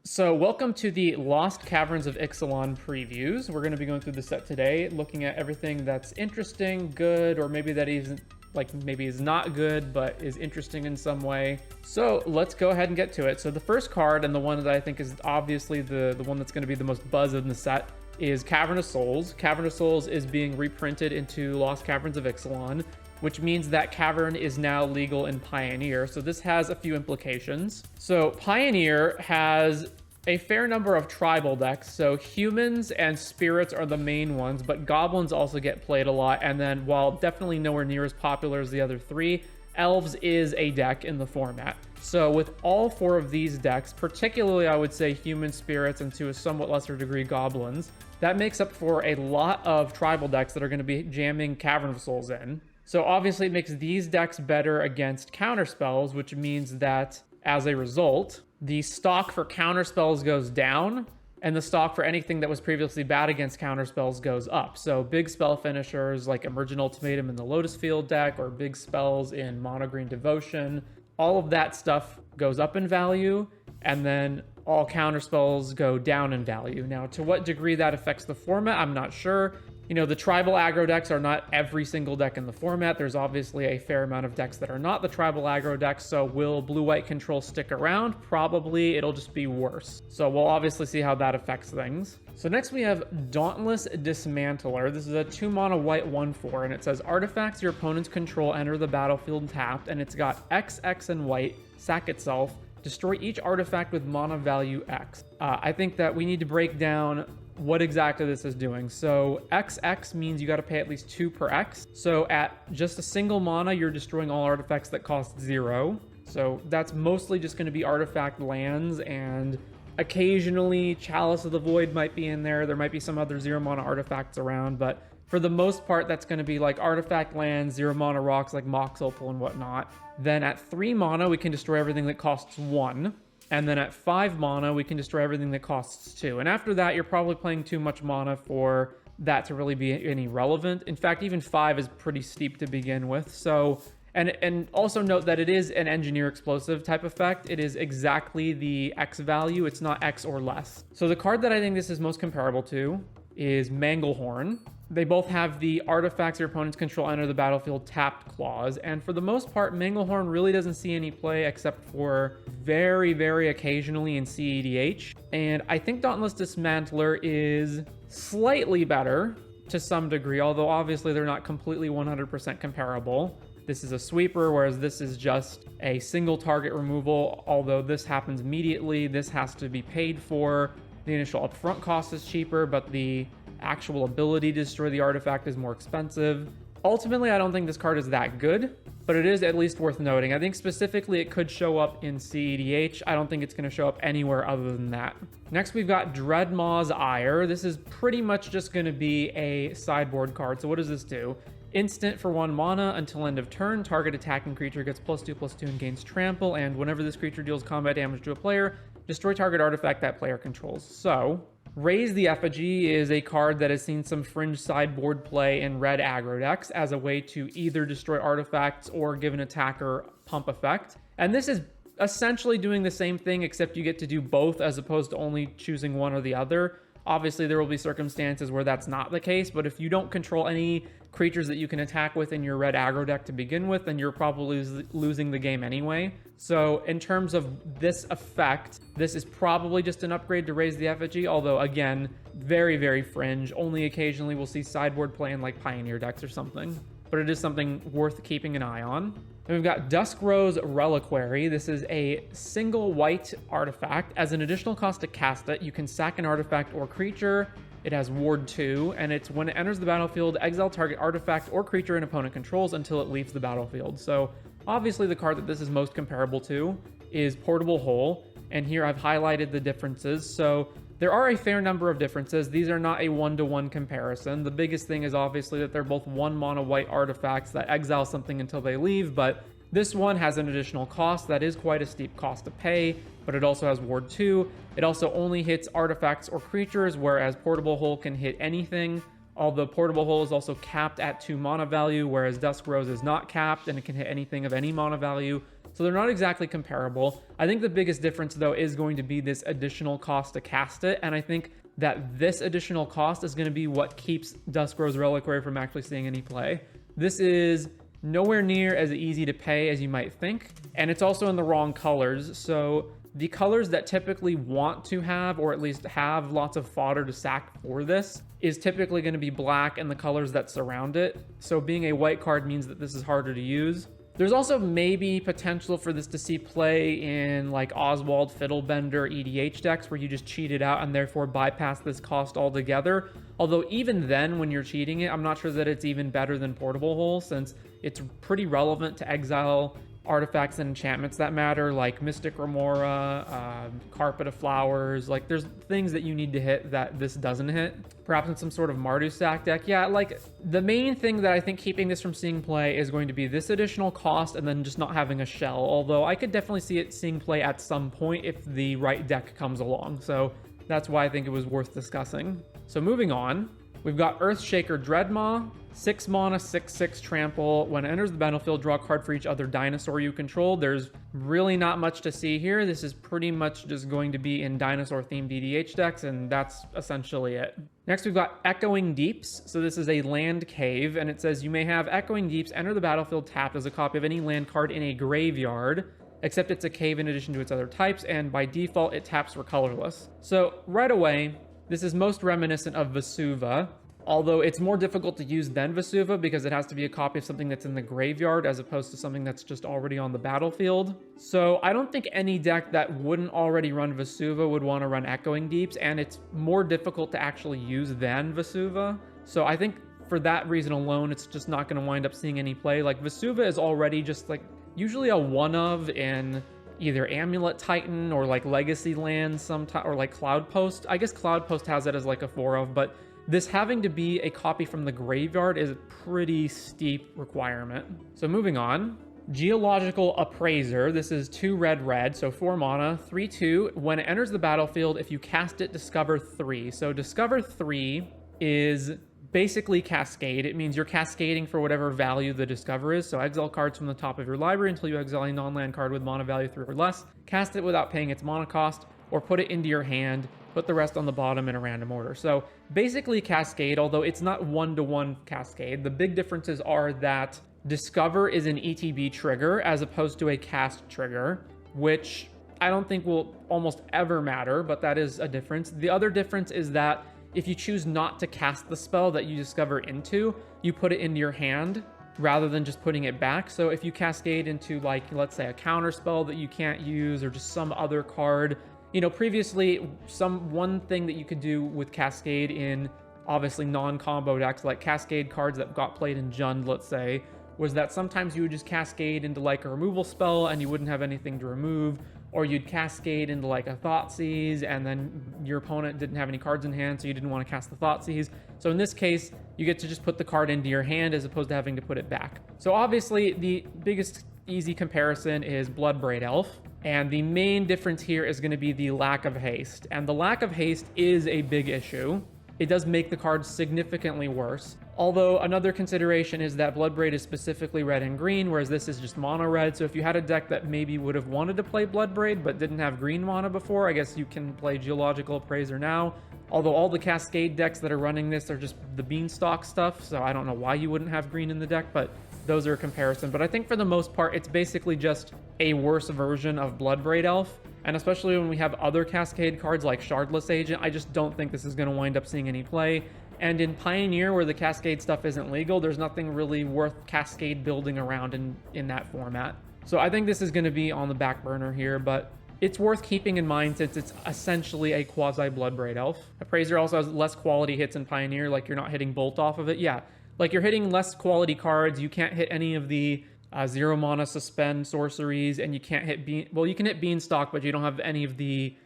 So welcome to the Lost Caverns of Ixalan previews. We're going to be going through the set today, looking at everything that's interesting, good, or maybe that isn't, like maybe is not good, but is interesting in some way. So let's go ahead and get to it. So the first card, and the one that I think is obviously the one that's going to be the most buzz in the set, is Cavern of Souls. Cavern of Souls is being reprinted into Lost Caverns of Ixalan, which means that Cavern is now legal in Pioneer. So this has a few implications. So Pioneer has a fair number of tribal decks. So humans and spirits are the main ones, but goblins also get played a lot. And then while definitely nowhere near as popular as the other three, elves is a deck in the format. So with all four of these decks, particularly I would say human spirits and to a somewhat lesser degree goblins, that makes up for a lot of tribal decks that are going to be jamming Cavern of Souls in. So obviously it makes these decks better against counterspells, which means that as a result, the stock for counterspells goes down, and the stock for anything that was previously bad against counterspells goes up. So big spell finishers like Emergent Ultimatum in the Lotus Field deck, or big spells in Mono Green Devotion, all of that stuff goes up in value, and then all counterspells go down in value. Now, to what degree that affects the format, I'm not sure. You know, the tribal aggro decks are not every single deck in the format. There's obviously a fair amount of decks that are not the tribal aggro decks. So will blue-white control stick around? Probably. It'll just be worse. So we'll obviously see how that affects things. So next we have Dauntless Dismantler. This is a 2-mana white 1/4, and it says artifacts your opponents control enter the battlefield tapped, and it's got X, X, and white, sack itself, destroy each artifact with mana value X. I think that we need to break down what exactly this is doing. So XX means you got to pay at least 2 per X. So at just a single mana, you're destroying all artifacts that cost 0. So that's mostly just going to be artifact lands, and occasionally Chalice of the Void might be in there. There might be some other 0 mana artifacts around, but for the most part, that's going to be like artifact lands, 0 mana rocks like Mox Opal and whatnot. Then at 3 mana, we can destroy everything that costs 1. And then at 5 mana, we can destroy everything that costs 2. And after that, you're probably playing too much mana for that to really be any relevant. In fact, even 5 is pretty steep to begin with. So, and also note that it is an engineer explosive type effect. It is exactly the X value. It's not X or less. So the card that I think this is most comparable to is Manglehorn. They both have the artifacts your opponents control enter the battlefield tapped clause, and for the most part, Manglehorn really doesn't see any play except for very, very occasionally in CEDH. And I think Dauntless Dismantler is slightly better to some degree, although obviously they're not completely 100% comparable. This is a sweeper, whereas this is just a single target removal, although this happens immediately. This has to be paid for. The initial upfront cost is cheaper, but the actual ability to destroy the artifact is more expensive. Ultimately, I don't think this card is that good, but it is at least worth noting. I think specifically it could show up in CEDH. I don't think it's going to show up anywhere other than that. Next, we've got Dreadmaw's Ire. This is pretty much just going to be a sideboard card. So what does this do? Instant for 1 mana until end of turn. Target attacking creature gets +2/+2 and gains trample. And whenever this creature deals combat damage to a player, destroy target artifact that player controls. So Raise the Effigy is a card that has seen some fringe sideboard play in red aggro decks as a way to either destroy artifacts or give an attacker pump effect. And this is essentially doing the same thing, except you get to do both as opposed to only choosing one or the other. Obviously, there will be circumstances where that's not the case, but if you don't control any creatures that you can attack with in your red aggro deck to begin with, then you're probably losing the game anyway. So in terms of this effect, this is probably just an upgrade to Raise the Effigy, although again, very, very fringe. Only occasionally we'll see sideboard play in like Pioneer decks or something, but it is something worth keeping an eye on. Then we've got Duskrose Reliquary. This is a single white artifact. As an additional cost to cast it, you can sack an artifact or creature. It has Ward 2, and it's when it enters the battlefield, exile target artifact or creature an opponent controls until it leaves the battlefield. So obviously the card that this is most comparable to is Portable Hole, and here I've highlighted the differences. So there are a fair number of differences. These are not a 1-to-1 comparison. The biggest thing is obviously that they're both 1 mana white artifacts that exile something until they leave, but this one has an additional cost that is quite a steep cost to pay, but it also has Ward 2. It also only hits artifacts or creatures, whereas Portable Hole can hit anything. Although Portable Hole is also capped at 2 mana value, whereas Duskrose is not capped and it can hit anything of any mana value. So they're not exactly comparable. I think the biggest difference though is going to be this additional cost to cast it, and I think that this additional cost is going to be what keeps Duskrow's Reliquary from actually seeing any play. This is nowhere near as easy to pay as you might think, and it's also in the wrong colors. So the colors that typically want to have, or at least have lots of fodder to sack for this, is typically going to be black and the colors that surround it. So being a white card means that this is harder to use. There's also maybe potential for this to see play in like Oswald Fiddlebender EDH decks where you just cheat it out and therefore bypass this cost altogether. Although even then, when you're cheating it, I'm not sure that it's even better than Portable Hole, since it's pretty relevant to exile artifacts and enchantments that matter, like Mystic Remora, Carpet of Flowers. Like, there's things that you need to hit that this doesn't hit. Perhaps in some sort of Mardu stack deck. Yeah, like, the main thing that I think keeping this from seeing play is going to be this additional cost and then just not having a shell. Although I could definitely see it seeing play at some point if the right deck comes along. So that's why I think it was worth discussing. So moving on, we've got Earthshaker Dreadmaw, 6 mana, 6/6 trample. When it enters the battlefield, draw a card for each other dinosaur you control. There's really not much to see here. This is pretty much just going to be in dinosaur-themed EDH decks, and that's essentially it. Next, we've got Echoing Deeps. So this is a land cave, and it says you may have Echoing Deeps enter the battlefield tapped as a copy of any land card in a graveyard, except it's a cave in addition to its other types, and by default, it taps for colorless. So right away, this is most reminiscent of Vesuva, although it's more difficult to use than Vesuva because it has to be a copy of something that's in the graveyard as opposed to something that's just already on the battlefield. So I don't think any deck that wouldn't already run Vesuva would want to run Echoing Deeps, and it's more difficult to actually use than Vesuva. So I think for that reason alone, it's just not going to wind up seeing any play. Like, Vesuva is already just like usually a one of in either Amulet Titan or like Legacy Lands sometime, or like Cloud Post. I guess Cloud Post has it as like a 4 of, but this having to be a copy from the graveyard is a pretty steep requirement. So moving on, Geological Appraiser. This is 2 red, so 4 mana, 3/2. When it enters the battlefield, if you cast it, discover 3. So discover 3 is basically Cascade. It means you're cascading for whatever value the discover is. So exile cards from the top of your library until you exile a non-land card with mana value 3 or less. Cast it without paying its mana cost, or put it into your hand. Put the rest on the bottom in a random order. So basically Cascade, although it's not one-to-one Cascade. The big differences are that Discover is an ETB trigger as opposed to a cast trigger, which I don't think will almost ever matter, but that is a difference. The other difference is that if you choose not to cast the spell that you discover into, you put it into your hand rather than just putting it back. So if you cascade into, like, let's say a counter spell that you can't use, or just some other card, you know, previously one thing that you could do with Cascade in obviously non-combo decks, like Cascade cards that got played in Jund, let's say, was that sometimes you would just Cascade into like a removal spell and you wouldn't have anything to remove, or you'd Cascade into like a Thoughtseize and then your opponent didn't have any cards in hand, so you didn't want to cast the Thoughtseize. So in this case, you get to just put the card into your hand as opposed to having to put it back. So obviously the biggest easy comparison is Bloodbraid Elf. And the main difference here is going to be the lack of haste. And the lack of haste is a big issue. It does make the card significantly worse. Although another consideration is that Bloodbraid is specifically red and green, whereas this is just mono red. So if you had a deck that maybe would have wanted to play Bloodbraid but didn't have green mana before, I guess you can play Geological Appraiser now. Although all the Cascade decks that are running this are just the Beanstalk stuff, so I don't know why you wouldn't have green in the deck, but those are a comparison. But I think for the most part, it's basically just a worse version of Bloodbraid Elf. And especially when we have other Cascade cards like Shardless Agent, I just don't think this is going to wind up seeing any play. And in Pioneer, where the Cascade stuff isn't legal, there's nothing really worth Cascade building around in that format. So I think this is going to be on the back burner here, but it's worth keeping in mind since it's essentially a quasi-Bloodbraid Elf. Appraiser also has less quality hits in Pioneer, like you're not hitting Bolt off of it. Yeah, like you're hitting less quality cards. You can't hit any of the 0 mana suspend sorceries, and you can't hit you can hit Beanstalk, but you don't have any of the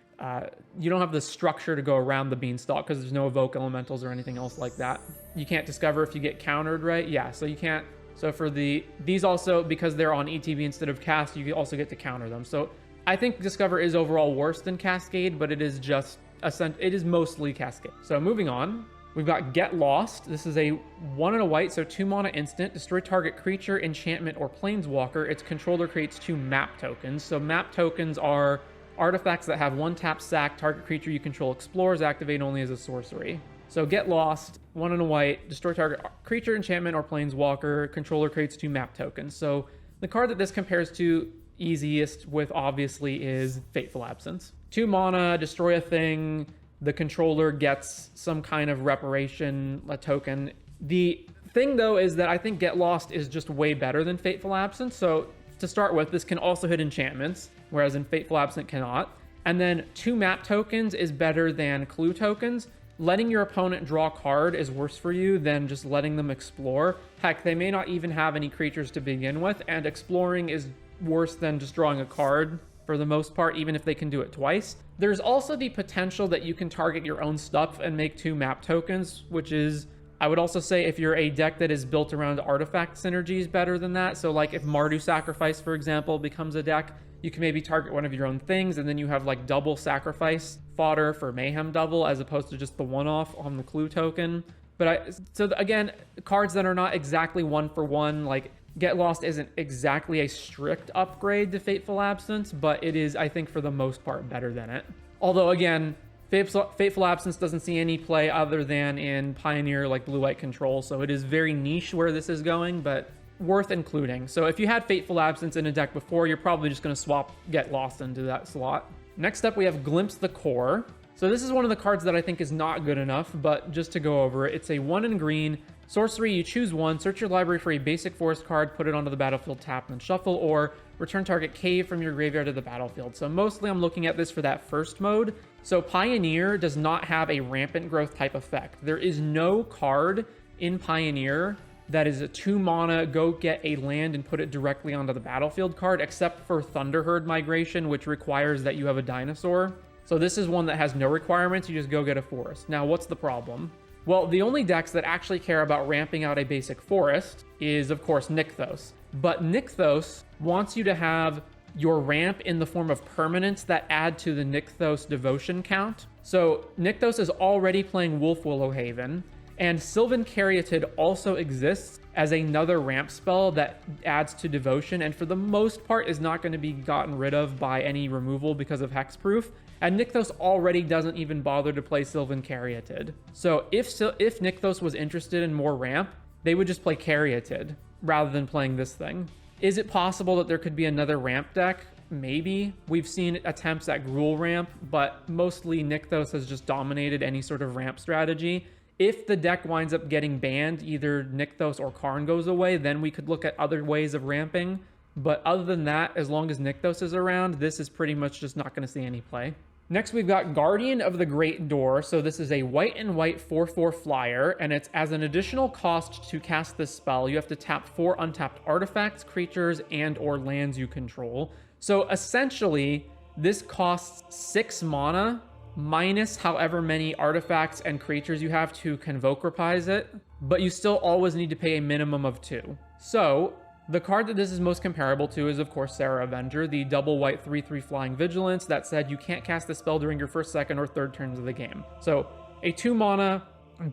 you don't have the structure to go around the Beanstalk because there's no evoke elementals or anything else like that. You can't discover if you get countered, right? Yeah, so you can't. So for these also, because they're on ETB instead of cast, you also get to counter them. So I think Discover is overall worse than Cascade, but it is just it is mostly Cascade. So moving on, We've got Get Lost. This is a 1 and a white, so 2 mana instant. Destroy target creature, enchantment, or planeswalker. Its controller creates 2 map tokens. So map tokens are artifacts that have 1 tap sack. Target creature you control explores, activate only as a sorcery. So Get Lost, 1 and a white, destroy target creature, enchantment, or planeswalker. Controller creates 2 map tokens. So the card that this compares to easiest with, obviously, is Fateful Absence. 2 mana, destroy a thing. The controller gets some kind of reparation, a token. The thing, though, is that I think Get Lost is just way better than Fateful Absence. So to start with, this can also hit enchantments, whereas in Fateful Absence cannot. And then 2 map tokens is better than clue tokens. Letting your opponent draw a card is worse for you than just letting them explore. Heck, they may not even have any creatures to begin with, and exploring is worse than just drawing a card for the most part, even if they can do it twice. There's also the potential that you can target your own stuff and make 2 map tokens, which is, I would also say, if you're a deck that is built around artifact synergies, better than that. So like if Mardu Sacrifice, for example, becomes a deck, you can maybe target one of your own things, and then you have like double sacrifice fodder for Mayhem Double, as opposed to just the one-off on the clue token. But again, cards that are not exactly 1-for-1, like Get Lost isn't exactly a strict upgrade to Fateful Absence, but it is, I think, for the most part, better than it. Although, again, Fateful Absence doesn't see any play other than in Pioneer, like Blue-White Control, so it is very niche where this is going, but worth including. So if you had Fateful Absence in a deck before, you're probably just going to swap Get Lost into that slot. Next up, we have Glimpse the Core. So this is one of the cards that I think is not good enough, but just to go over it, it's a 1 in green, sorcery, you choose 1, search your library for a basic forest card, put it onto the battlefield, tap, and shuffle, or return target cave from your graveyard to the battlefield. So mostly I'm looking at this for that first mode. So Pioneer does not have a rampant growth type effect. There is no card in Pioneer that is a 2 mana, go get a land and put it directly onto the battlefield card, except for Thunderherd Migration, which requires that you have a dinosaur. So this is one that has no requirements, you just go get a forest. Now, what's the problem? Well, the only decks that actually care about ramping out a basic forest is, of course, Nykthos. But Nykthos wants you to have your ramp in the form of permanents that add to the Nykthos devotion count. So Nykthos is already playing Wolf Willowhaven, and Sylvan Caryatid also exists as another ramp spell that adds to devotion, and for the most part is not going to be gotten rid of by any removal because of hexproof. And Nykthos already doesn't even bother to play Sylvan Caryatid. So if Nykthos was interested in more ramp, they would just play Caryatid rather than playing this thing. Is it possible that there could be another ramp deck? Maybe. We've seen attempts at Gruul ramp, but mostly Nykthos has just dominated any sort of ramp strategy. If the deck winds up getting banned, either Nykthos or Karn goes away, then we could look at other ways of ramping. But other than that, as long as Nykthos is around, this is pretty much just not going to see any play. Next, we've got Guardian of the Great Door. So this is a white and white 4/4 flyer, and it's as an additional cost to cast this spell, you have to tap 4 untapped artifacts, creatures, and or lands you control. So essentially, this costs 6 mana, minus however many artifacts and creatures you have to Convoke Reprise it, but you still always need to pay a minimum of 2. So the card that this is most comparable to is, of course, Serra Avenger, the double white 3/3 flying vigilance that said you can't cast the spell during your first, second, or third turns of the game. So a 2 mana,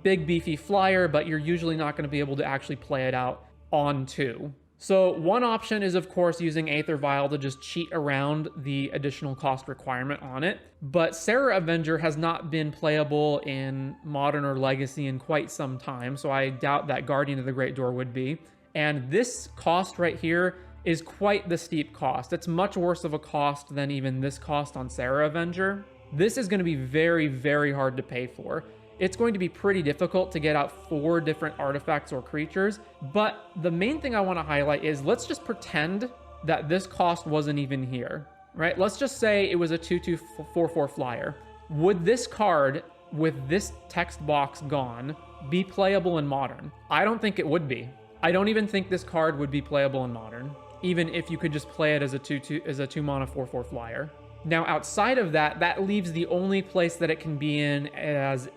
big beefy flyer, but you're usually not going to be able to actually play it out on 2. So one option is, of course, using Aether Vial to just cheat around the additional cost requirement on it. But Serra Avenger has not been playable in Modern or Legacy in quite some time, so I doubt that Guardian of the Great Door would be. And this cost right here is quite the steep cost. It's much worse of a cost than even this cost on Serra Avenger. This is going to be very, very hard to pay for. It's going to be pretty difficult to get out 4 different artifacts or creatures, but the main thing I want to highlight is let's just pretend that this cost wasn't even here, right? Let's just say it was a 2/2/4/4 flyer. Would this card, with this text box gone, be playable in Modern? I don't think it would be. I don't even think this card would be playable in Modern, even if you could just play it as a 2 mana 4/4 flyer. Now, outside of that, that leaves the only place that it can be in as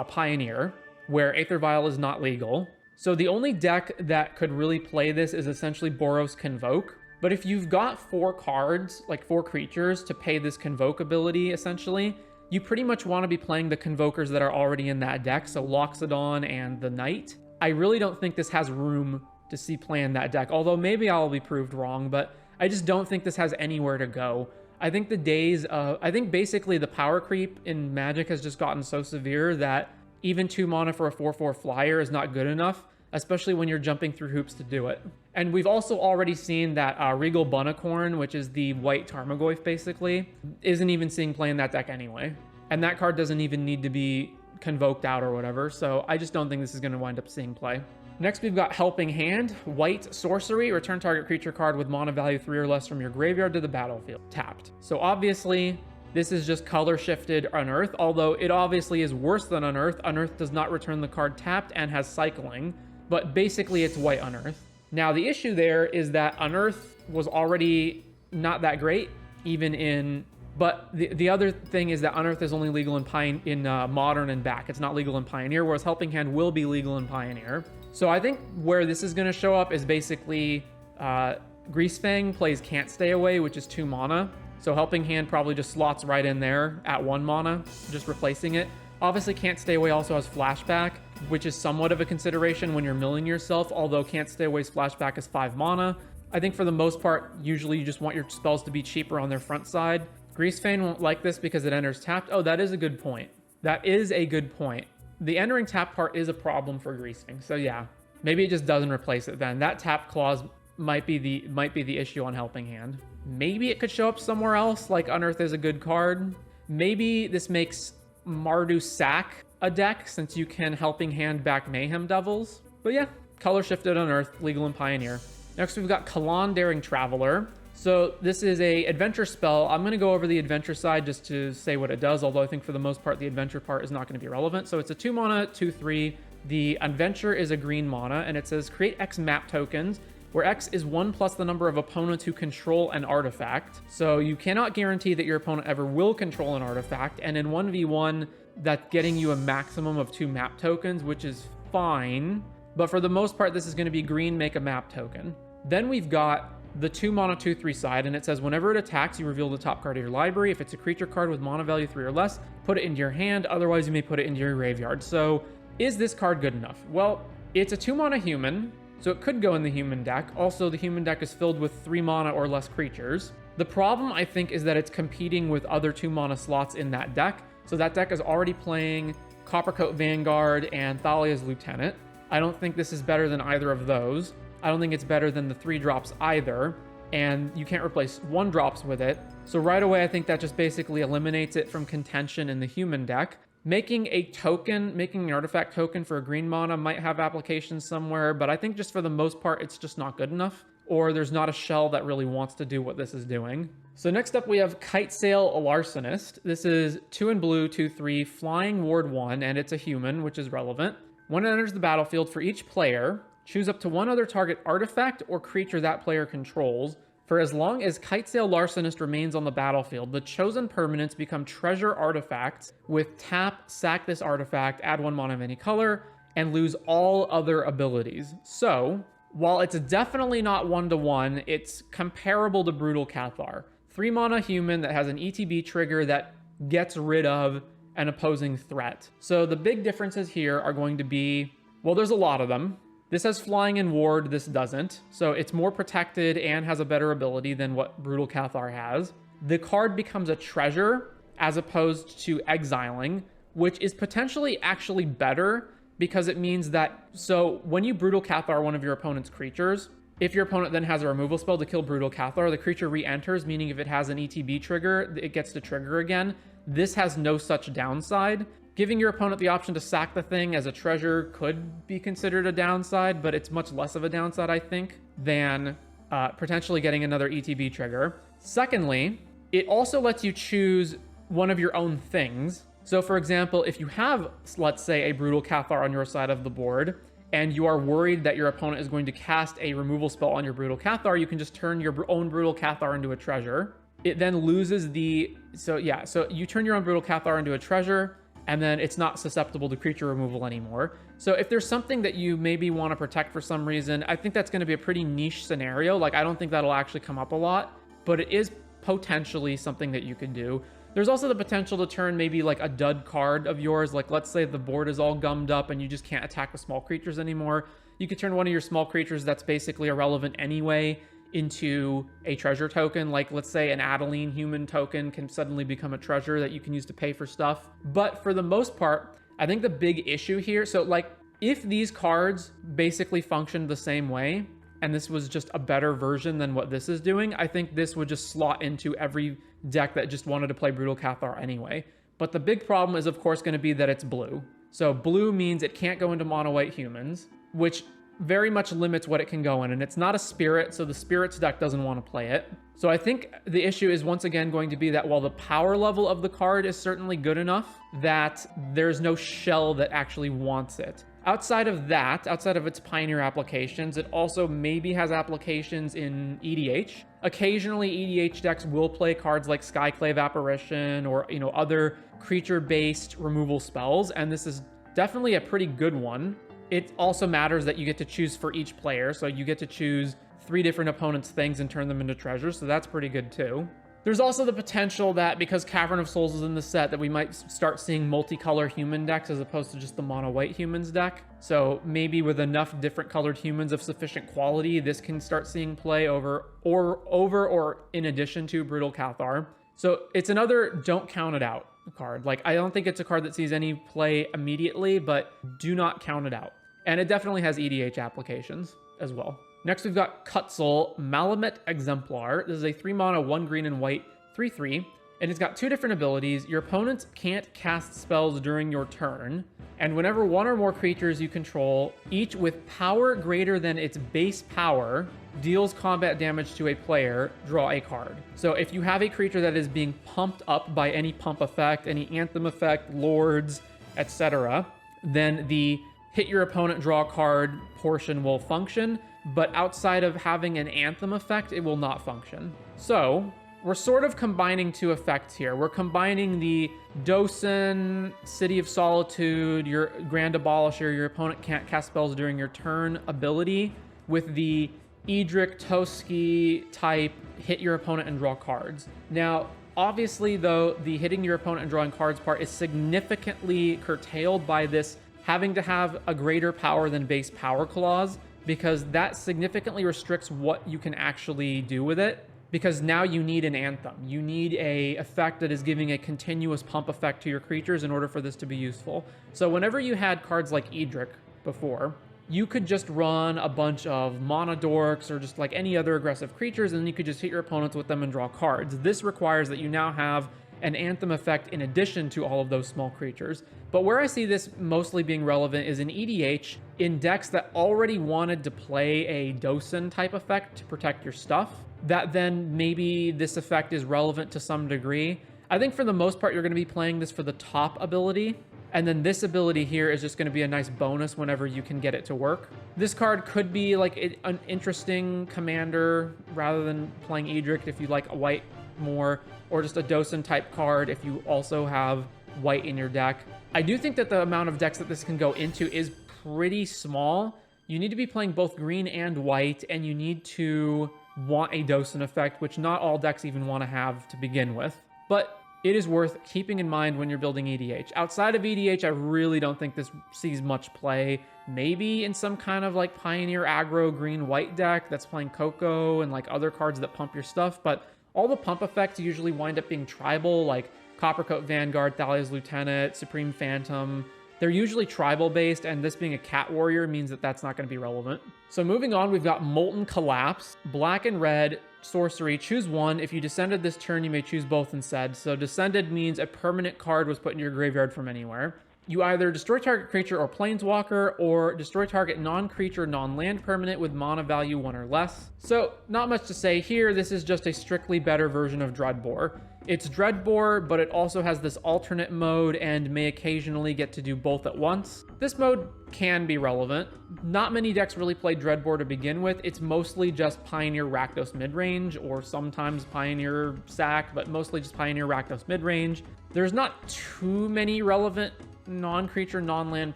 Pioneer, where Aether Vial is not legal. So the only deck that could really play this is essentially Boros Convoke. But if you've got 4 cards, like 4 creatures, to pay this Convoke ability, essentially, you pretty much want to be playing the Convokers that are already in that deck, so Loxodon and the Knight. I really don't think this has room to see play in that deck, although maybe I'll be proved wrong, but I just don't think this has anywhere to go. I think the days of, I think basically the power creep in Magic has just gotten so severe that even 2 mana for a 4/4 flyer is not good enough, especially when you're jumping through hoops to do it. And we've also already seen that Regal Bunnicorn, which is the white Tarmogoyf basically, isn't even seeing play in that deck anyway. And that card doesn't even need to be convoked out or whatever, so I just don't think this is going to wind up seeing play. Next, we've got Helping Hand, white sorcery, return target creature card with mana value 3 or less from your graveyard to the battlefield, tapped. So obviously, this is just color shifted Unearth, although it obviously is worse than Unearth. Unearth does not return the card tapped and has cycling, but basically it's white Unearth. Now, the issue there is that Unearth was already not that great, even in... But the other thing is that Unearth is only legal in Modern and back. It's not legal in Pioneer, whereas Helping Hand will be legal in Pioneer. So I think where this is going to show up is basically Greasefang plays Can't Stay Away, which is 2 mana. So Helping Hand probably just slots right in there at 1 mana, just replacing it. Obviously, Can't Stay Away also has Flashback, which is somewhat of a consideration when you're milling yourself, although Can't Stay Away's Flashback is 5 mana. I think for the most part, usually you just want your spells to be cheaper on their front side. Greasefang won't like this because it enters tapped. Oh, that is a good point. That is a good point. The entering tap part is a problem for Greasefang, so yeah. Maybe it just doesn't replace it then. That tap clause might be the issue on Helping Hand. Maybe it could show up somewhere else, like Unearth is a good card. Maybe this makes Mardu sack a deck, since you can Helping Hand back Mayhem Devils. But yeah, color shifted Unearth, legal in Pioneer. Next we've got Kellan, Daring Traveler. So this is a adventure spell. I'm going to go over the adventure side just to say what it does, although I think for the most part the adventure part is not going to be relevant. So it's a 2 mana, 2/3. The adventure is a green mana, and it says create X map tokens, where X is 1 plus the number of opponents who control an artifact. So you cannot guarantee that your opponent ever will control an artifact, and in 1v1, that's getting you a maximum of 2 map tokens, which is fine. But for the most part, this is going to be green, make a map token. Then we've got the 2 mana 2/3 side, and it says whenever it attacks, you reveal the top card of your library. If it's a creature card with mana value 3 or less, put it into your hand. Otherwise, you may put it into your graveyard. So is this card good enough? Well, it's a 2 mana human, so it could go in the human deck. Also, the human deck is filled with 3 mana or less creatures. The problem, I think, is that it's competing with other 2 mana slots in that deck. So that deck is already playing Coppercoat Vanguard and Thalia's Lieutenant. I don't think this is better than either of those. I don't think it's better than the 3 drops either, and you can't replace 1 drops with it. So right away, I think that just basically eliminates it from contention in the human deck. Making an artifact token for a green mana might have applications somewhere, but I think just for the most part, it's just not good enough, or there's not a shell that really wants to do what this is doing. So next up, we have Kitesail Larcenist. This is 2 in blue, 2/3, flying ward 1, and it's a human, which is relevant. When it enters the battlefield, for each player, choose up to 1 other target artifact or creature that player controls. For as long as Kitesail Larcenist remains on the battlefield, the chosen permanents become treasure artifacts with tap, sack this artifact, add 1 mana of any color, and lose all other abilities. So, while it's definitely not 1-to-1, it's comparable to Brutal Cathar. 3 mana human that has an ETB trigger that gets rid of an opposing threat. So the big differences here are going to be, well, there's a lot of them. This has flying and ward, this doesn't. So it's more protected and has a better ability than what Brutal Cathar has. The card becomes a treasure as opposed to exiling, which is potentially actually better because it means that, so when you Brutal Cathar one of your opponent's creatures, if your opponent then has a removal spell to kill Brutal Cathar, the creature re-enters, meaning if it has an ETB trigger, it gets to trigger again. This has no such downside. Giving your opponent the option to sack the thing as a treasure could be considered a downside, but it's much less of a downside, I think, than potentially getting another ETB trigger. Secondly, it also lets you choose one of your own things. So for example, if you have, let's say, a Brutal Cathar on your side of the board, and you are worried that your opponent is going to cast a removal spell on your Brutal Cathar, you can just turn your own Brutal Cathar into a treasure. It then loses the... So you turn your own Brutal Cathar into a treasure, and then it's not susceptible to creature removal anymore. So if there's something that you maybe want to protect for some reason, I think that's going to be a pretty niche scenario. Like, I don't think that'll actually come up a lot, but it is potentially something that you could do. There's also the potential to turn maybe like a dud card of yours. Like let's say the board is all gummed up and you just can't attack with small creatures anymore. You could turn one of your small creatures that's basically irrelevant anyway into a treasure token. Like let's say an Adeline human token can suddenly become a treasure that you can use to pay for stuff. But for the most part, I think the big issue here, so like if these cards basically functioned the same way, and this was just a better version than what this is doing, I think this would just slot into every deck that just wanted to play Brutal Cathar anyway. But the big problem is, of course, going to be that it's blue. So blue means it can't go into mono-white humans, which very much limits what it can go in. And it's not a spirit, so the spirits deck doesn't want to play it. So I think the issue is once again going to be that while the power level of the card is certainly good enough, that there's no shell that actually wants it. Outside of that, outside of its Pioneer applications, it also maybe has applications in EDH. Occasionally, EDH decks will play cards like Skyclave Apparition or, other creature-based removal spells, and this is definitely a pretty good one. It also matters that you get to choose for each player, so you get to choose 3 different opponents' things and turn them into treasures, so that's pretty good too. There's also the potential that because Cavern of Souls is in the set, that we might start seeing multicolor human decks as opposed to just the mono-white humans deck. So maybe with enough different colored humans of sufficient quality, this can start seeing play over or in addition to Brutal Cathar. So it's another don't count it out card. Like, I don't think it's a card that sees any play immediately, but do not count it out. And it definitely has EDH applications as well. Next, we've got Kutzil, Malamet Exemplar. This is a 3-mana, 1 green and white, 3/3. And it's got 2 different abilities. Your opponents can't cast spells during your turn. And whenever 1 or more creatures you control, each with power greater than its base power, deals combat damage to a player, draw a card. So if you have a creature that is being pumped up by any pump effect, any anthem effect, lords, etc., then the hit your opponent, draw a card portion will function. But outside of having an anthem effect, it will not function. So we're sort of combining 2 effects here. We're combining the Dosen, City of Solitude, your Grand Abolisher, your opponent can't cast spells during your turn ability, with the Edric, Toski type hit your opponent and draw cards. Now, obviously, though, the hitting your opponent and drawing cards part is significantly curtailed by this having to have a greater power than base power clause, because that significantly restricts what you can actually do with it, because now you need an anthem. You need a effect that is giving a continuous pump effect to your creatures in order for this to be useful. So whenever you had cards like Edric before, you could just run a bunch of Monodorks or just like any other aggressive creatures, and then you could just hit your opponents with them and draw cards. This requires that you now have an anthem effect in addition to all of those small creatures. But where I see this mostly being relevant is in EDH, in decks that already wanted to play a Dosen type effect to protect your stuff, that then maybe this effect is relevant to some degree. I think for the most part, you're going to be playing this for the top ability, and then this ability here is just going to be a nice bonus whenever you can get it to work. This card could be like an interesting commander rather than playing Edric if you like a white more, or just a Dosen type card if you also have white in your deck. I do think that the amount of decks that this can go into is pretty small. You need to be playing both green and white, and you need to want a Dosen effect, which not all decks even want to have to begin with. But it is worth keeping in mind when you're building EDH. Outside of EDH, I really don't think this sees much play. Maybe in some kind of like Pioneer aggro green-white deck that's playing Coco and like other cards that pump your stuff, but all the pump effects usually wind up being tribal, like Coppercoat Vanguard, Thalia's Lieutenant, Supreme Phantom. They're usually tribal based, and this being a cat warrior means that that's not going to be relevant. So moving on, we've got Molten Collapse, black and red, sorcery, choose 1. If you descended this turn, you may choose both instead. So descended means a permanent card was put in your graveyard from anywhere. You either destroy target creature or planeswalker, or destroy target non-creature, non-land permanent with mana value 1 or less. So, not much to say here. This is just a strictly better version of Dreadbore. It's Dreadbore, but it also has this alternate mode and may occasionally get to do both at once. This mode can be relevant. Not many decks really play Dreadbore to begin with. It's mostly just Pioneer Rakdos midrange, or sometimes Pioneer Sack, but mostly just Pioneer Rakdos midrange. There's not too many relevant non-creature, non-land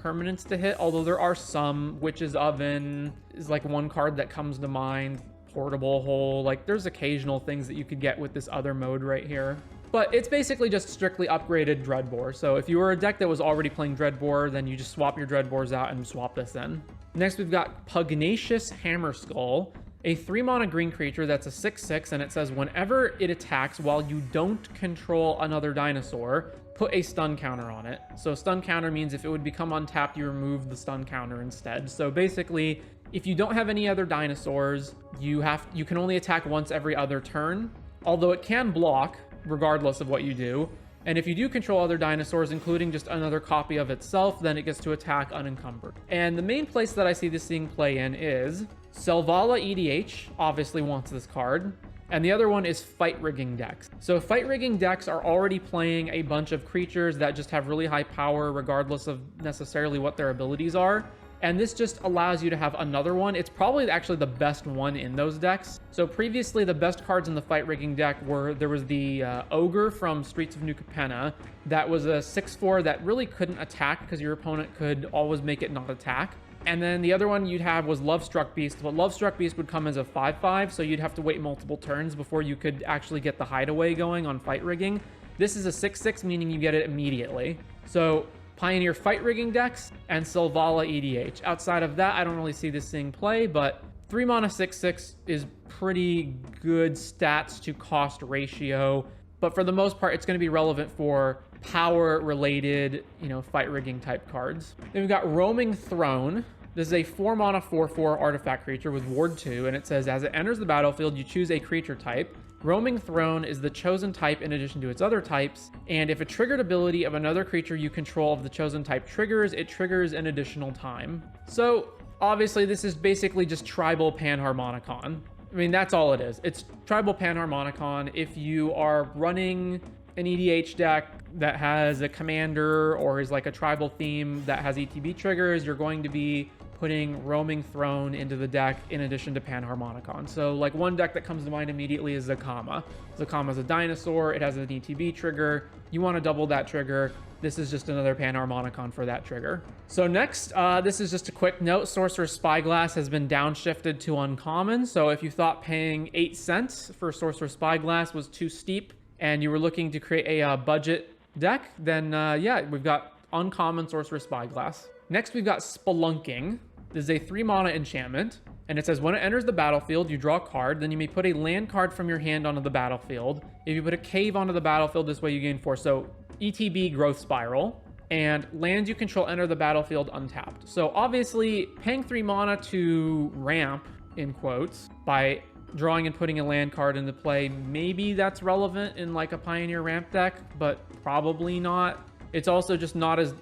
permanents to hit, although there are some. Witch's Oven is like one card that comes to mind. Portable Hole, like there's occasional things that you could get with this other mode right here. But it's basically just strictly upgraded Dreadboar. So if you were a deck that was already playing Dreadboar, then you just swap your Dreadboars out and swap this in. Next, we've got Pugnacious Hammerskull, a 3-mana green creature that's a 6/6, and it says whenever it attacks while you don't control another dinosaur, put a stun counter on it. So stun counter means if it would become untapped, you remove the stun counter instead. So basically, if you don't have any other dinosaurs, you can only attack once every other turn, although it can block regardless of what you do. And if you do control other dinosaurs, including just another copy of itself, then it gets to attack unencumbered. And the main place that I see this thing play in is Selvala EDH, obviously wants this card. And the other one is Fight Rigging decks. So Fight Rigging decks are already playing a bunch of creatures that just have really high power regardless of necessarily what their abilities are. And this just allows you to have another one. It's probably actually the best one in those decks. So previously, the best cards in the Fight Rigging deck were, there was the Ogre from Streets of New Capenna. That was a 6/4 that really couldn't attack because your opponent could always make it not attack. And then the other one you'd have was Lovestruck Beast, but Lovestruck Beast would come as a 5/5, so you'd have to wait multiple turns before you could actually get the Hideaway going on Fight Rigging. This is a 6/6, meaning you get it immediately. So Pioneer Fight Rigging decks and Selvala EDH. Outside of that, I don't really see this thing play, but 3-mana 6/6 is pretty good stats to cost ratio. But for the most part, it's going to be relevant for power-related, Fight Rigging type cards. Then we've got Roaming Throne. This is a 4-mana 4/4 artifact creature with Ward 2, and it says as it enters the battlefield, you choose a creature type. Roaming Throne is the chosen type in addition to its other types, and if a triggered ability of another creature you control of the chosen type triggers, it triggers an additional time. So obviously this is basically just Tribal Panharmonicon. I mean, that's all it is. It's Tribal Panharmonicon. If you are running an EDH deck that has a commander or is like a tribal theme that has ETB triggers, you're going to be putting Roaming Throne into the deck in addition to Panharmonicon. So like one deck that comes to mind immediately is Zakama. Zakama's a dinosaur, it has an ETB trigger. You want to double that trigger. This is just another Panharmonicon for that trigger. So next, this is just a quick note. Sorcerer's Spyglass has been downshifted to uncommon. So if you thought paying 8 cents for Sorcerer's Spyglass was too steep and you were looking to create a budget deck, then yeah, we've got uncommon Sorcerer's Spyglass. Next, we've got Spelunking. This is a 3-mana enchantment, and it says when it enters the battlefield, you draw a card, then you may put a land card from your hand onto the battlefield. If you put a cave onto the battlefield, this way you gain 4. So ETB Growth Spiral, and lands you control enter the battlefield untapped. So obviously, paying 3 mana to ramp, in quotes, by drawing and putting a land card into play, maybe that's relevant in like a Pioneer ramp deck, but probably not. It's also just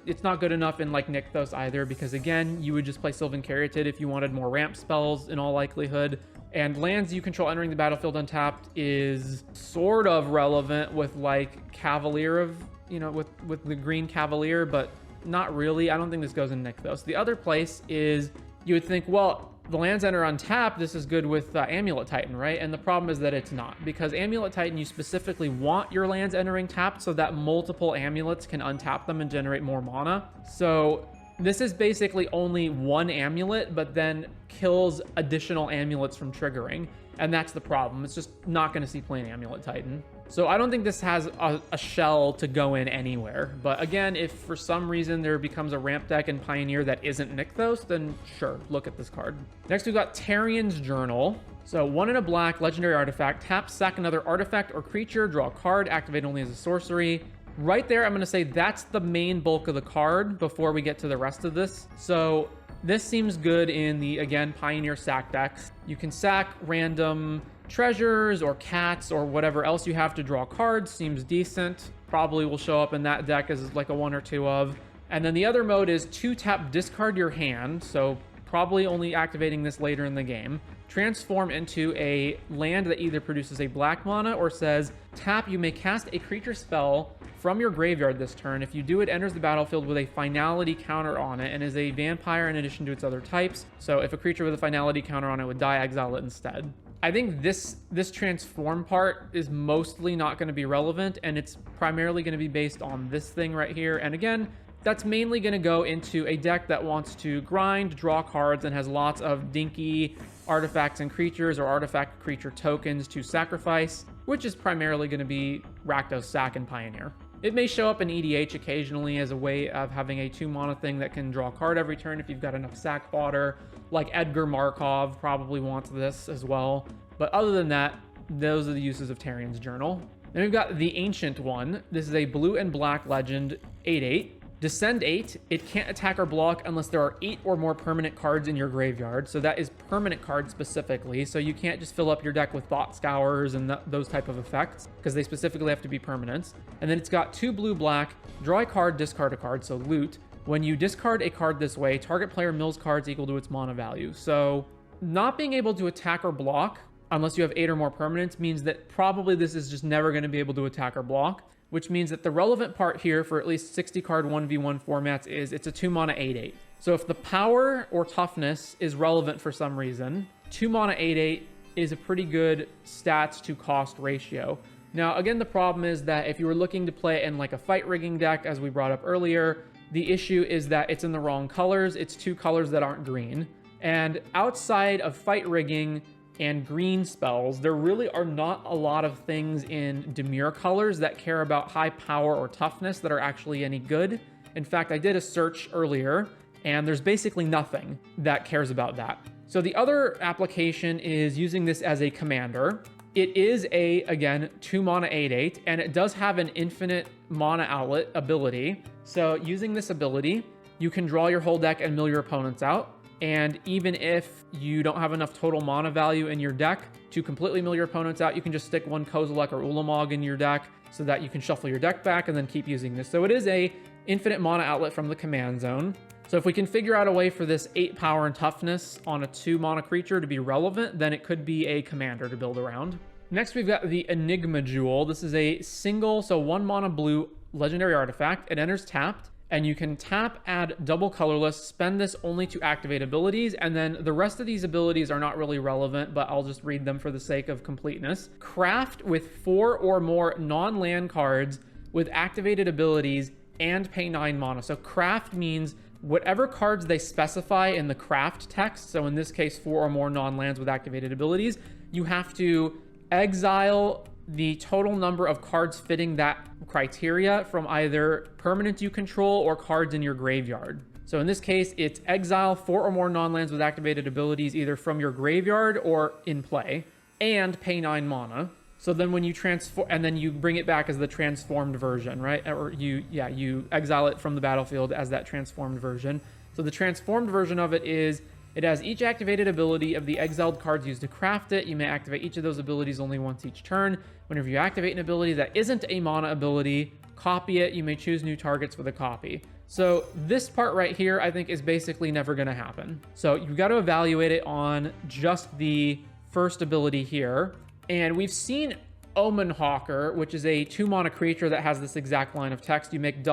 it's not good enough in like Nykthos either, because again, you would just play Sylvan Caryatid if you wanted more ramp spells in all likelihood. And lands you control entering the battlefield untapped is sort of relevant with like Cavalier of, with the green Cavalier, but not really. I don't think this goes in Nykthos. The other place is you would think, well, the lands enter untapped, this is good with Amulet Titan, right? And the problem is that it's not, because Amulet Titan, you specifically want your lands entering tapped so that multiple amulets can untap them and generate more mana. So this is basically only one amulet, but then kills additional amulets from triggering. And that's the problem. It's just not going to see plain Amulet Titan. So I don't think this has a shell to go in anywhere. But again, if for some reason there becomes a ramp deck in Pioneer that isn't Nykthos, then sure, look at this card. Next, we've got Tarrian's Journal. So 1 in a black, legendary artifact. Tap, sack another artifact or creature, draw a card, activate only as a sorcery. Right there, I'm going to say that's the main bulk of the card before we get to the rest of this. So this seems good in the, again, Pioneer sack decks. You can sack random treasures or cats or whatever else you have to draw cards. Seems decent. Probably will show up in that deck as like a 1 or 2 of. And then the other mode is 2-tap, discard your hand. So probably only activating this later in the game. Transform into a land that either produces a black mana or says, tap, you may cast a creature spell from your graveyard this turn. If you do, it enters the battlefield with a finality counter on it and is a vampire in addition to its other types. So if a creature with a finality counter on it would die, exile it instead. I think this transform part is mostly not going to be relevant, and it's primarily going to be based on this thing right here. And again, that's mainly going to go into a deck that wants to grind, draw cards, and has lots of dinky artifacts and creatures or artifact creature tokens to sacrifice. which is primarily going to be Rakdos, Sack, and Pioneer. It may show up in EDH occasionally as a way of having a 2-mana thing that can draw a card every turn if you've got enough sack fodder. Like Edgar Markov probably wants this as well. But other than that, those are the uses of Tarrian's Journal. Then we've got the Ancient one. This is a blue and black legend, 8/8. Descend 8, it can't attack or block unless there are 8 or more permanent cards in your graveyard. So that is permanent cards specifically. So you can't just fill up your deck with Thought Scours and those type of effects, because they specifically have to be permanents. And then it's got 2 blue-black, draw a card, discard a card, so loot. When you discard a card this way, target player mills cards equal to its mana value. So not being able to attack or block unless you have 8 or more permanents means that probably this is just never going to be able to attack or block, which means that the relevant part here for at least 60 card 1v1 formats is it's a 2-mana 8/8. So if the power or toughness is relevant for some reason, 2-mana 8/8 is a pretty good stats to cost ratio. Now, again, the problem is that if you were looking to play in like a fight rigging deck, as we brought up earlier, the issue is that it's in the wrong colors. It's 2 colors that aren't green. And outside of fight rigging and green spells, there really are not a lot of things in Dimir colors that care about high power or toughness that are actually any good. In fact, I did a search earlier, and there's basically nothing that cares about that. So the other application is using this as a commander. It is a, again, 2-mana 8/8, and it does have an infinite mana outlet ability. So using this ability, you can draw your whole deck and mill your opponents out. And even if you don't have enough total mana value in your deck to completely mill your opponents out, you can just stick 1 Kozilek or Ulamog in your deck so that you can shuffle your deck back and then keep using this. So it is a infinite mana outlet from the command zone. So if we can figure out a way for this 8 power and toughness on a 2-mana creature to be relevant, then it could be a commander to build around. Next, we've got the Enigma Jewel. This is a single, so 1-mana blue legendary artifact. It enters tapped, and you can tap, add double colorless, spend this only to activate abilities, and then the rest of these abilities are not really relevant, but I'll just read them for the sake of completeness. Craft with 4 or more non-land cards with activated abilities and pay 9 mana. So craft means whatever cards they specify in the craft text, so in this case 4 or more non-lands with activated abilities, you have to exile the total number of cards fitting that criteria from either permanents you control or cards in your graveyard. So in this case, it's exile 4 or more non-lands with activated abilities either from your graveyard or in play, and pay 9 mana. So then when you transform, and then you bring it back as the transformed version, right? Or you exile it from the battlefield as that transformed version. So the transformed version of it is, it has each activated ability of the exiled cards used to craft it. You may activate each of those abilities only once each turn. Whenever you activate an ability that isn't a mana ability, copy it. You may choose new targets for the copy. So this part right here, I think, is basically never going to happen. So you've got to evaluate it on just the first ability here. And we've seen Omen Hawker, which is a 2-mana creature that has this exact line of text. You make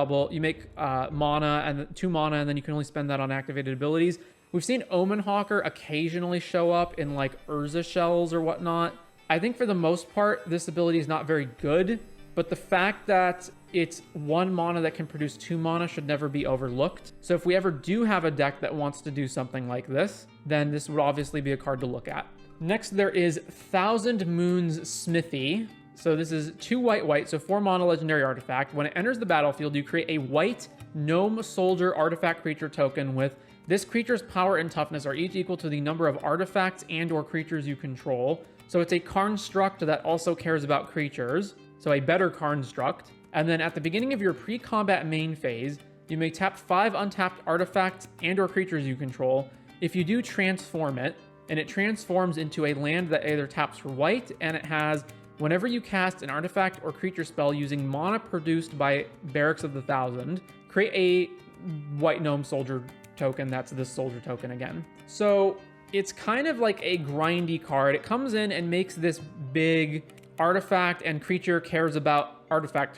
mana and 2 mana, and then you can only spend that on activated abilities. We've seen Omen Hawker occasionally show up in like Urza shells or whatnot. I think for the most part, this ability is not very good, but the fact that it's 1 mana that can produce 2 mana should never be overlooked. So if we ever do have a deck that wants to do something like this, then this would obviously be a card to look at. Next, there is Thousand Moons Smithy. So this is 2 white, so 4 mana legendary artifact. When it enters the battlefield, you create a white gnome soldier artifact creature token with this creature's power and toughness are each equal to the number of artifacts and or creatures you control. So it's a construct that also cares about creatures, so a better construct. And then at the beginning of your pre-combat main phase, you may tap 5 untapped artifacts and or creatures you control. If you do, transform it, and it transforms into a land that either taps for white, and it has, whenever you cast an artifact or creature spell using mana produced by Barracks of the Thousand, create a white gnome soldier token. That's this soldier token again. So it's kind of like a grindy card. It comes in and makes this big artifact and creature cares about artifact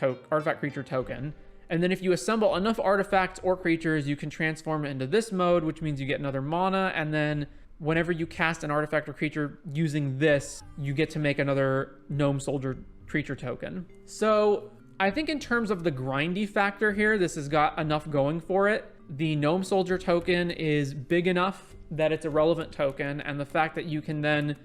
creature token. And then if you assemble enough artifacts or creatures, you can transform it into this mode, which means you get another mana. And then whenever you cast an artifact or creature using this, you get to make another gnome soldier creature token. So I think in terms of the grindy factor here, this has got enough going for it. The gnome soldier token is big enough that it's a relevant token, and the fact that you can then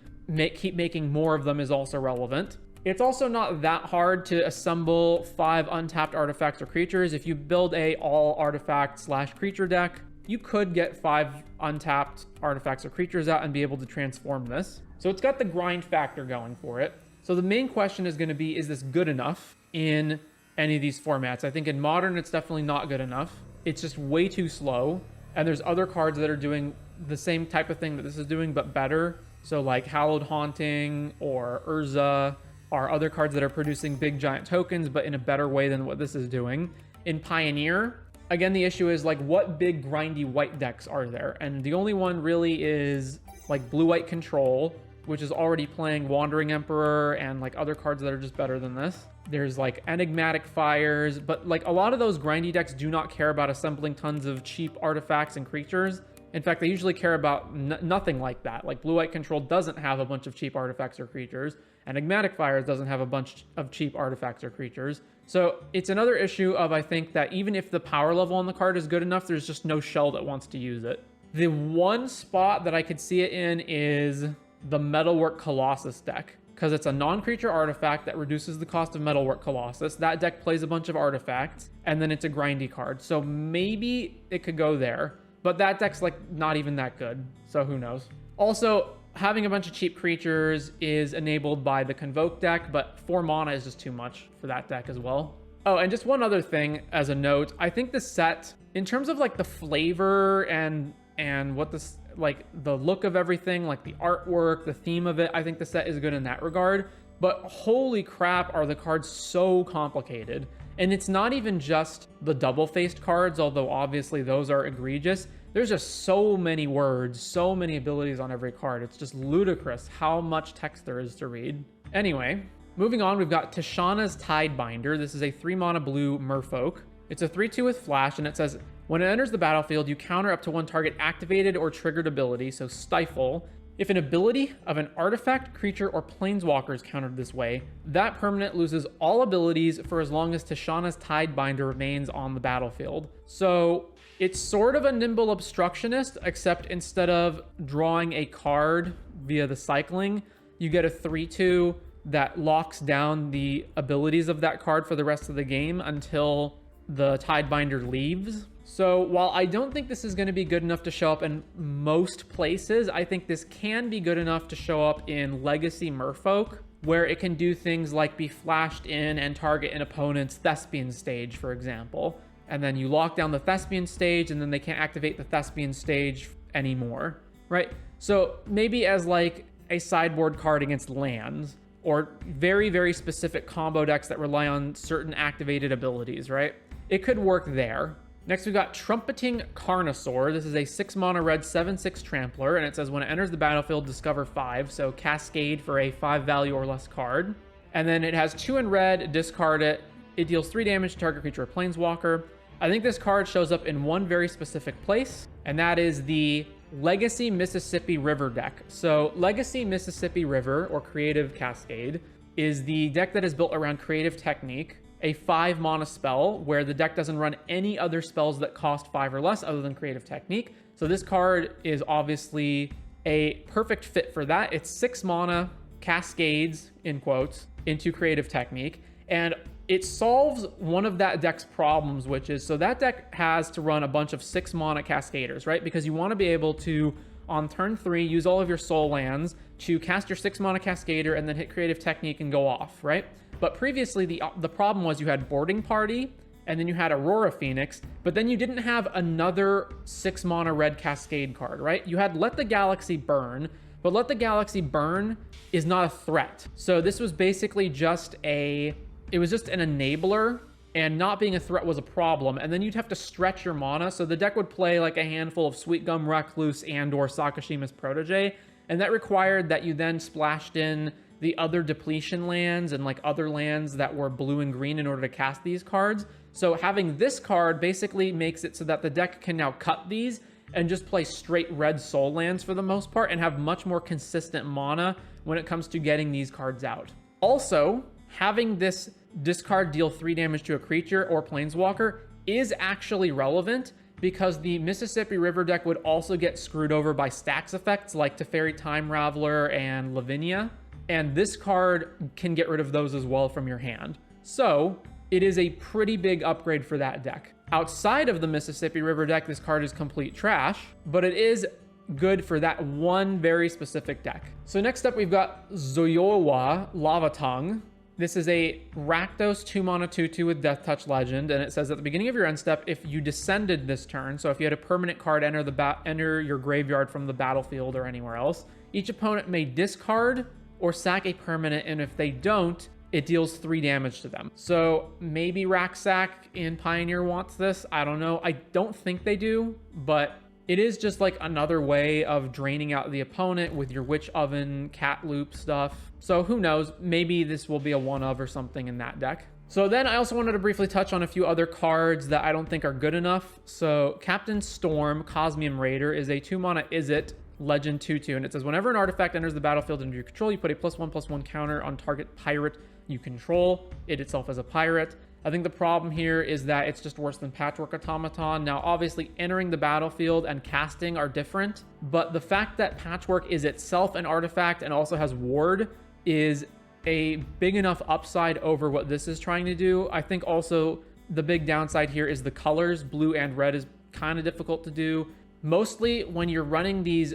keep making more of them is also relevant. It's also not that hard to assemble 5 untapped artifacts or creatures. If you build a all artifact / creature deck, you could get 5 untapped artifacts or creatures out and be able to transform this. So it's got the grind factor going for it. So the main question is going to be, is this good enough in any of these formats? I think in Modern, it's definitely not good enough. It's just way too slow. And there's other cards that are doing the same type of thing that this is doing, but better. So like Hallowed Haunting or Urza are other cards that are producing big giant tokens, but in a better way than what this is doing. In Pioneer, again, the issue is like, what big grindy white decks are there? And the only one really is like blue-white control, which is already playing Wandering Emperor and like other cards that are just better than this. There's like Enigmatic Fires, but like a lot of those grindy decks do not care about assembling tons of cheap artifacts and creatures. In fact, they usually care about nothing like that. Like Blue-White Control doesn't have a bunch of cheap artifacts or creatures. Enigmatic Fires doesn't have a bunch of cheap artifacts or creatures. So it's another issue of, I think, that even if the power level on the card is good enough, there's just no shell that wants to use it. The one spot that I could see it in is the Metalwork Colossus deck, because it's a non-creature artifact that reduces the cost of Metalwork Colossus. That deck plays a bunch of artifacts, and then it's a grindy card. So maybe it could go there. But that deck's like not even that good, so who knows. Also, having a bunch of cheap creatures is enabled by the Convoke deck, but 4 mana is just too much for that deck as well. Oh, and just one other thing as a note, I think the set, in terms of like the flavor and what this, like the look of everything, like the artwork, the theme of it, I think the set is good in that regard. But holy crap, are the cards so complicated. And it's not even just the double-faced cards, although obviously those are egregious. There's just so many words, so many abilities on every card. It's just ludicrous how much text there is to read. Anyway, moving on, we've got Tishana's Tidebinder. This is a 3-mana blue merfolk. It's a 3/2 with flash, and it says, when it enters the battlefield, you counter up to 1 target activated or triggered ability, so Stifle. If an ability of an artifact, creature, or planeswalker is countered this way, that permanent loses all abilities for as long as Tishana's Tidebinder remains on the battlefield. So it's sort of a Nimble Obstructionist, except instead of drawing a card via the cycling, you get a 3/2 that locks down the abilities of that card for the rest of the game until the Tidebinder leaves. So while I don't think this is going to be good enough to show up in most places, I think this can be good enough to show up in Legacy Merfolk, where it can do things like be flashed in and target an opponent's Thespian stage, for example. And then you lock down the Thespian stage, and then they can't activate the Thespian stage anymore, right? So maybe as like a sideboard card against lands, or very, very specific combo decks that rely on certain activated abilities, right? It could work there. Next, we've got Trumpeting Carnosaur. This is a 6-mana red 7/6 trampler, and it says when it enters the battlefield, discover 5, so Cascade for a 5 value or less card. And then it has 2 in red, discard it. It deals 3 damage to target creature or planeswalker. I think this card shows up in one very specific place, and that is the Legacy Mississippi River deck. So Legacy Mississippi River, or Creative Cascade, is the deck that is built around Creative Technique, a 5-mana spell where the deck doesn't run any other spells that cost 5 or less other than Creative Technique. So this card is obviously a perfect fit for that. It's 6 mana, cascades, in quotes, into Creative Technique, and it solves one of that deck's problems, which is, so that deck has to run a bunch of 6 mana cascaders, right? Because you want to be able to, on turn 3, use all of your soul lands to cast your 6 mana cascader and then hit Creative Technique and go off, right? But previously, the problem was you had Boarding Party, and then you had Aurora Phoenix, but then you didn't have another 6 mana red cascade card, right? You had Let the Galaxy Burn, but Let the Galaxy Burn is not a threat. So this was basically just an enabler, and not being a threat was a problem, and then you'd have to stretch your mana, so the deck would play like a handful of Sweet Gum Recluse and or Sakashima's Protege, and that required that you then splashed in the other depletion lands and like other lands that were blue and green in order to cast these cards. So having this card basically makes it so that the deck can now cut these and just play straight red soul lands for the most part and have much more consistent mana when it comes to getting these cards out. Also, having this discard deal 3 damage to a creature or planeswalker is actually relevant, because the Mississippi River deck would also get screwed over by stacks effects like Teferi Time Raveler and Lavinia. and this card can get rid of those as well from your hand. So it is a pretty big upgrade for that deck. Outside of the Mississippi River deck, this card is complete trash, but it is good for that one very specific deck. So next up, we've got Zoyowa Lava-Tongue. This is a Rakdos 2-mana 2/2 with Death Touch Legend, and it says at the beginning of your end step, if you descended this turn, so if you had a permanent card enter your graveyard from the battlefield or anywhere else, each opponent may discard or sack a permanent, and if they don't, it deals 3 damage to them. So maybe Raksack in Pioneer wants this. I don't know. I don't think they do, but it is just like another way of draining out the opponent with your Witch Oven, Cat Loop stuff. So who knows? Maybe this will be a one-of or something in that deck. So then I also wanted to briefly touch on a few other cards that I don't think are good enough. So Captain Storm, Cosmium Raider, is a 2-mana Izzet Legend 2/2, and it says whenever an artifact enters the battlefield under your control, you put a +1/+1 counter on target pirate you control. It itself as a pirate. I think the problem here is that it's just worse than Patchwork Automaton. Now, obviously, entering the battlefield and casting are different, but the fact that Patchwork is itself an artifact and also has Ward is a big enough upside over what this is trying to do. I think also the big downside here is the colors. Blue and red is kind of difficult to do. Mostly when you're running these...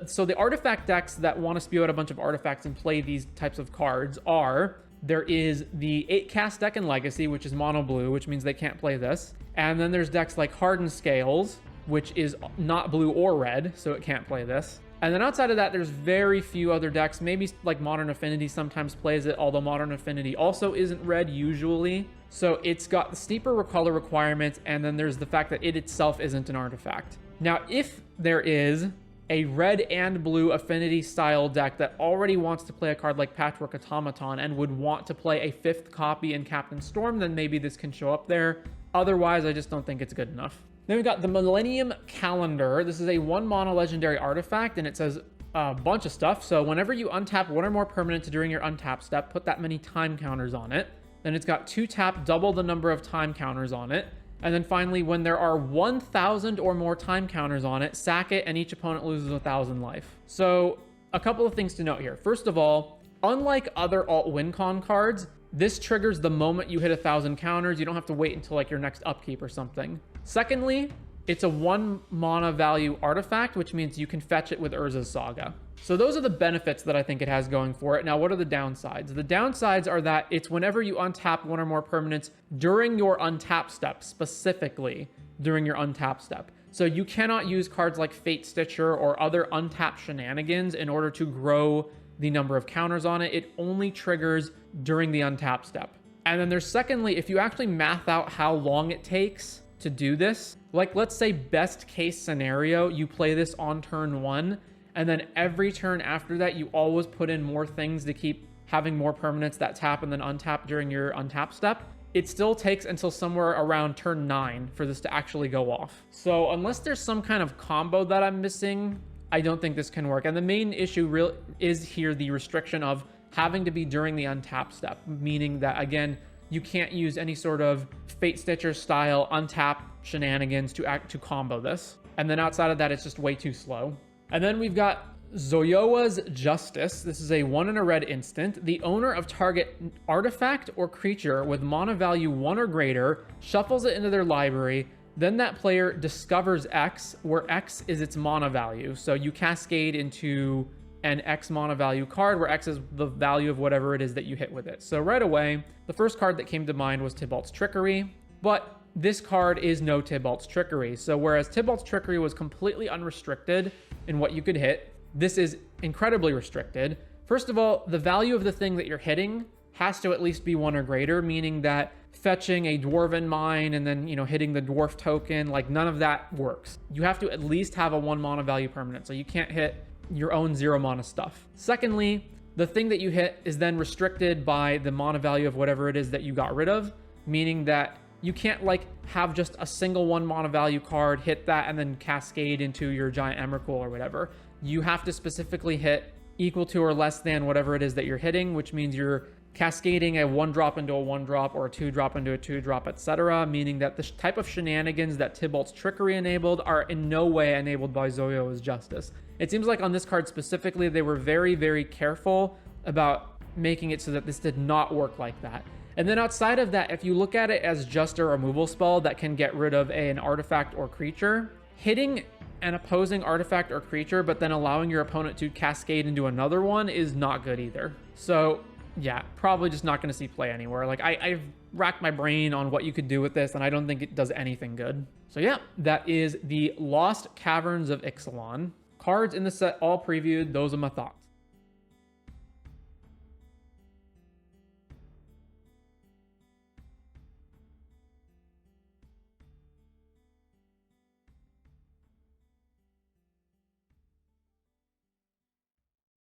So the artifact decks that want to spew out a bunch of artifacts and play these types of cards are... There is the 8-cast deck in Legacy, which is mono blue, which means they can't play this. And then there's decks like Hardened Scales, which is not blue or red, so it can't play this. And then outside of that, there's very few other decks. Maybe like Modern Affinity sometimes plays it, although Modern Affinity also isn't red usually. So it's got the steeper color requirements, and then there's the fact that it itself isn't an artifact. Now, if there is a red and blue affinity style deck that already wants to play a card like Patchwork Automaton and would want to play a 5th copy in Captain Storm, then maybe this can show up there. Otherwise, I just don't think it's good enough. Then we've got the Millennium Calendar. This is a 1-mana legendary artifact, and it says a bunch of stuff. So whenever you untap one or more permanents during your untap step, put that many time counters on it. Then it's got 2-tap, double the number of time counters on it. And then finally, when there are 1,000 or more time counters on it, sack it and each opponent loses 1,000 life. So a couple of things to note here. First of all, unlike other alt-win-con cards, this triggers the moment you hit 1,000 counters. You don't have to wait until like your next upkeep or something. Secondly, it's a 1-mana value artifact, which means you can fetch it with Urza's Saga. So those are the benefits that I think it has going for it. Now, what are the downsides? The downsides are that it's whenever you untap one or more permanents during your untap step, specifically during your untap step. So you cannot use cards like Fate Stitcher or other untap shenanigans in order to grow the number of counters on it. It only triggers during the untap step. And then there's secondly, if you actually math out how long it takes to do this, like let's say best case scenario, you play this on turn 1, and then every turn after that, you always put in more things to keep having more permanents that tap and then untap during your untap step. It still takes until somewhere around turn 9 for this to actually go off. So unless there's some kind of combo that I'm missing, I don't think this can work. And the main issue is here the restriction of having to be during the untap step, meaning that, again, you can't use any sort of Fate Stitcher style untap shenanigans to combo this. And then outside of that, it's just way too slow. And then we've got Zoyowa's Justice. This is a 1 and a red instant. The owner of target artifact or creature with mana value 1 or greater shuffles it into their library. Then that player discovers X, where X is its mana value. So you cascade into an X mana value card, where X is the value of whatever it is that you hit with it. So right away, the first card that came to mind was Tybalt's Trickery, but this card is no Tybalt's Trickery. So whereas Tybalt's Trickery was completely unrestricted in what you could hit, this is incredibly restricted. First of all, the value of the thing that you're hitting has to at least be 1 or greater, meaning that fetching a Dwarven Mine and then, hitting the dwarf token, like none of that works. You have to at least have a 1 mana value permanent, so you can't hit your own 0 mana stuff. Secondly, the thing that you hit is then restricted by the mana value of whatever it is that you got rid of, meaning that you can't have just a single 1 mana value card, hit that, and then cascade into your giant Emrakul or whatever. You have to specifically hit equal to or less than whatever it is that you're hitting, which means you're cascading a 1-drop into a 1-drop or a 2-drop into a 2-drop, etc., meaning that the type of shenanigans that Tybalt's Trickery enabled are in no way enabled by Zoyowa's Justice. It seems like on this card specifically, they were very, very careful about making it so that this did not work like that. And then outside of that, if you look at it as just a removal spell that can get rid of an artifact or creature, hitting an opposing artifact or creature, but then allowing your opponent to cascade into another one is not good either. So yeah, probably just not going to see play anywhere. Like I've racked my brain on what you could do with this, and I don't think it does anything good. So yeah, that is the Lost Caverns of Ixalan. Cards in the set all previewed. Those are my thoughts.